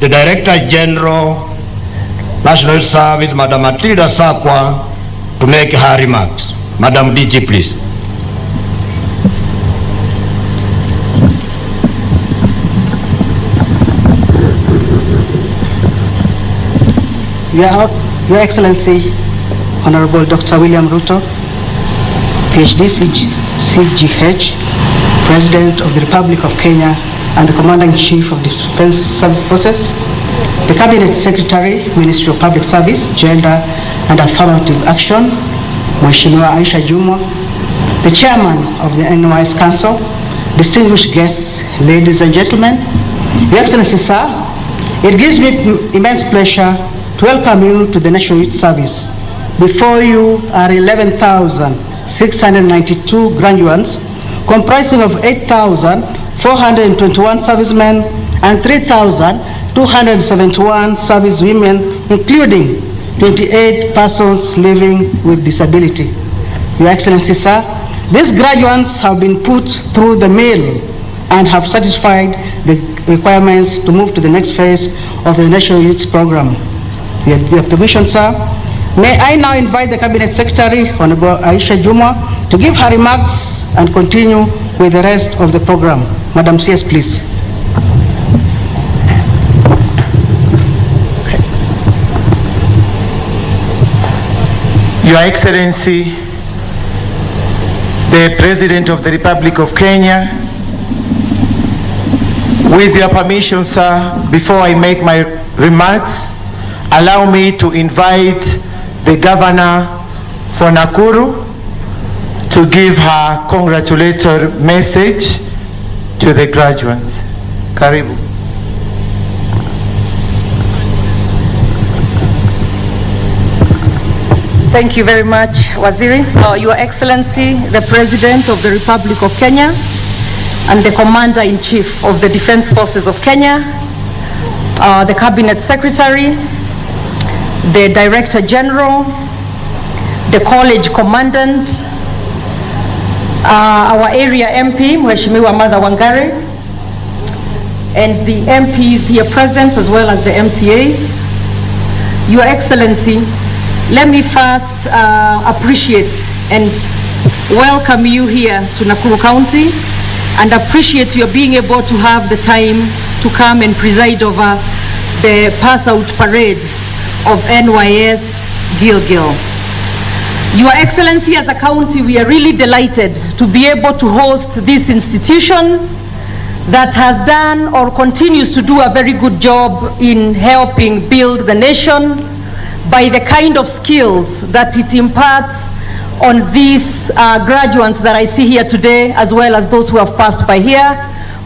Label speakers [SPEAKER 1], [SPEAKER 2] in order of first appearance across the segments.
[SPEAKER 1] the Director General, National Service, Madam Matilda Sakwa, to make her remarks. Madam DG, please.
[SPEAKER 2] Your Excellency, Honorable Dr. William Ruto, PhD CGH, President of the Republic of Kenya and the Commander-in-Chief of the Defense Forces, the Cabinet Secretary, Ministry of Public Service, Gender and Affirmative Action, Mheshimiwa Aisha Jumwa, the Chairman of the NYS Council, distinguished guests, ladies and gentlemen. Your Excellency, sir, it gives me immense pleasure to welcome you to the National Youth Service. Before you are 11,692 graduates, comprising of 8,421 servicemen and 3,271 service women, including 28 persons living with disability. Your Excellency, sir, these graduates have been put through the mill and have satisfied the requirements to move to the next phase of the National Youth Program. With your permission, sir, may I now invite the Cabinet Secretary, Honorable Aisha Jumwa, to give her remarks and continue with the rest of the program. Madam CS, please.
[SPEAKER 3] Your Excellency, the President of the Republic of Kenya, with your permission, sir, before I make my remarks, allow me to invite the Governor for Nakuru to give her congratulatory message to the graduates. Karibu.
[SPEAKER 4] Thank you very much, Waziri. Your Excellency, the President of the Republic of Kenya and the Commander-in-Chief of the Defense Forces of Kenya, the Cabinet Secretary, the Director General, the College Commandant, our area MP, Mheshimiwa Martha Wangari, and the MPs here present, as well as the MCAs. Your Excellency, let me first appreciate and welcome you here to Nakuru County, and appreciate your being able to have the time to come and preside over the pass-out parade of NYS Gilgil. Your Excellency, as a county, we are really delighted to be able to host this institution that has done or continues to do a very good job in helping build the nation by the kind of skills that it imparts on these graduates that I see here today, as well as those who have passed by here.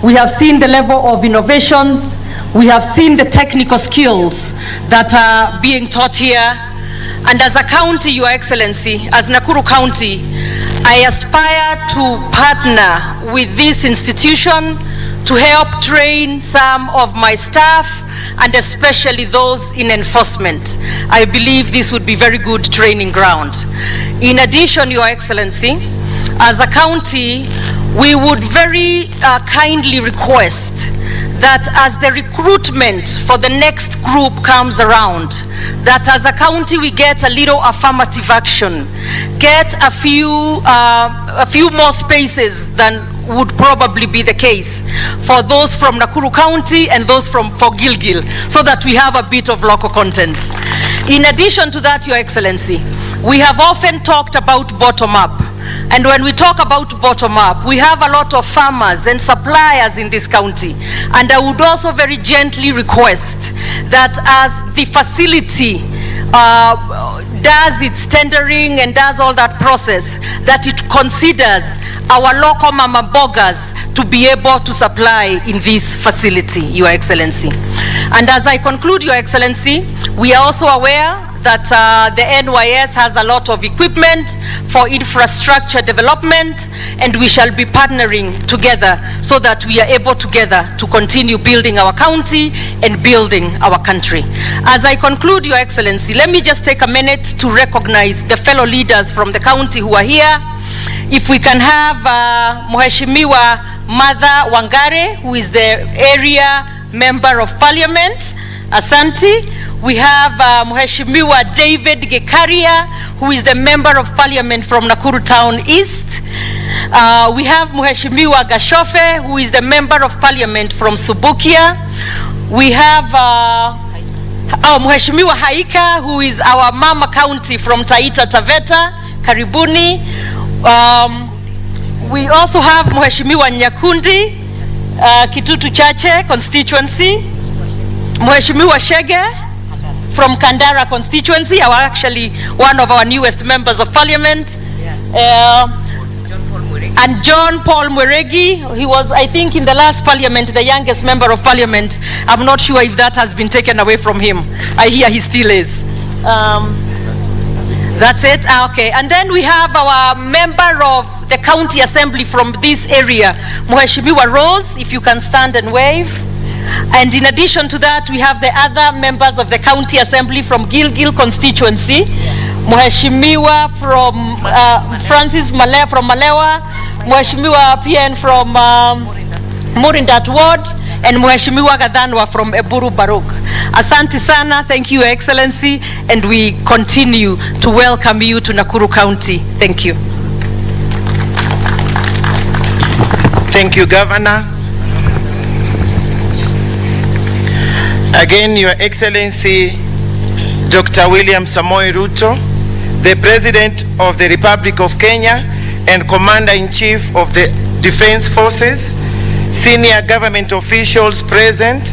[SPEAKER 4] We have seen the level of innovations. We have seen the technical skills that are being taught here. And as a county, Your Excellency, as Nakuru County, I aspire to partner with this institution to help train some of my staff, and especially those in enforcement. I believe this would be very good training ground. In addition, Your Excellency, as a county, we would very kindly request that as the recruitment for the next group comes around, that as a county we get a little affirmative action, get a few more spaces than would probably be the case for those from Nakuru County and those for Gilgil, so that we have a bit of local content. In addition to that, Your Excellency, we have often talked about bottom-up. And when we talk about bottom-up, we have a lot of farmers and suppliers in this county. And I would also very gently request that as the facility does its tendering and does all that process, that it considers our local mama bogas to be able to supply in this facility, Your Excellency. And as I conclude, Your Excellency, we are also aware that the NYS has a lot of equipment for infrastructure development, and we shall be partnering together so that we are able together to continue building our county and building our country. As I conclude, Your Excellency, let me just take a minute to recognize the fellow leaders from the county who are here. If we can have Mheshimiwa Martha Wangari, who is the area Member of Parliament, Asante. We have Mheshimiwa David Gekaria, who is the Member of Parliament from Nakuru Town East. We have Mheshimiwa Gashofe, who is the Member of Parliament from Subukia. We have Mheshimiwa Haika, who is our Mama County from Taita Taveta. Karibuni. We also have Mheshimiwa Nyakundi, Kitutu Chache constituency. Mheshimiwa Shege from Kandara constituency, actually one of our newest members of Parliament. And John Paul Mweregi, he was, I think, in the last Parliament, the youngest member of Parliament. I'm not sure if that has been taken away from him. I hear he still is. That's it? Okay. And then we have our member of the County Assembly from this area, Mheshimiwa Rose, if you can stand and wave. And in addition to that, we have the other members of the County Assembly from Gilgil constituency. Mheshimiwa from Francis Male from Malewa, Mheshimiwa PN from Murindat Ward, and Mheshimiwa Gadanwa from Eburu Baruk. Asante sana, thank you, Excellency, and we continue to welcome you to Nakuru County. Thank you.
[SPEAKER 3] Thank you, Governor. Again, Your Excellency, Dr. William Samoei Ruto, the President of the Republic of Kenya and Commander-in-Chief of the Defense Forces, senior government officials present,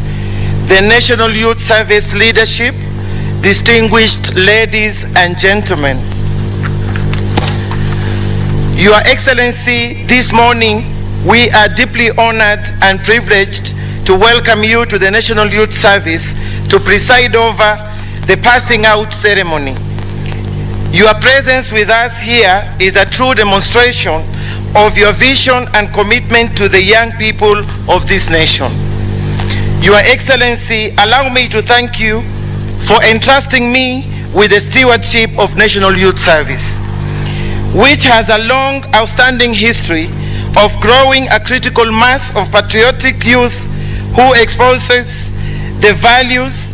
[SPEAKER 3] the National Youth Service leadership, distinguished ladies and gentlemen. Your Excellency, this morning we are deeply honored and privileged to welcome you to the National Youth Service to preside over the passing out ceremony. Your presence with us here is a true demonstration of your vision and commitment to the young people of this nation. Your Excellency, allow me to thank you for entrusting me with the stewardship of National Youth Service, which has a long outstanding history of growing a critical mass of patriotic youth who exposes the values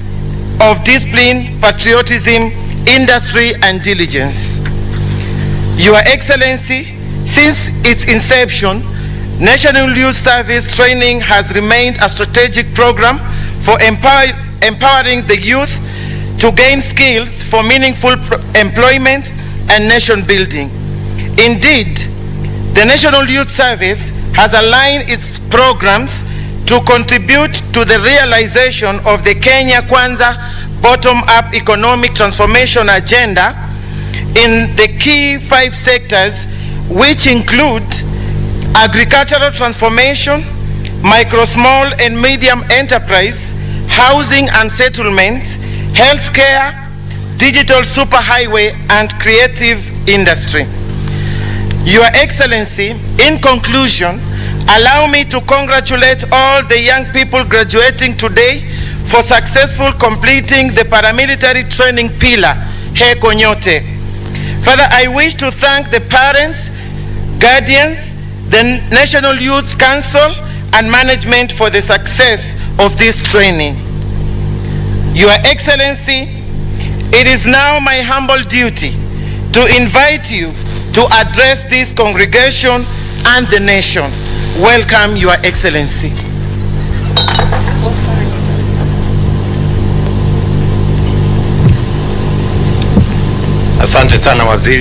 [SPEAKER 3] of discipline, patriotism, industry, and diligence. Your Excellency, since its inception, National Youth Service training has remained a strategic program for empowering the youth to gain skills for meaningful employment and nation building. Indeed, the National Youth Service has aligned its programs to contribute to the realization of the Kenya Kwanza bottom-up economic transformation agenda in the key 5 sectors, which include agricultural transformation, micro, small and medium enterprise, housing and settlement, healthcare, digital superhighway, and creative industry. Your Excellency, in conclusion, allow me to congratulate all the young people graduating today for successful completing the paramilitary training pillar, Heko Nyote. Further, I wish to thank the parents, guardians, the National Youth Council, and management for the success of this training. Your Excellency, it is now my humble duty to invite you to address this congregation and the nation. Welcome, Your Excellency.
[SPEAKER 5] Asante sana waziri.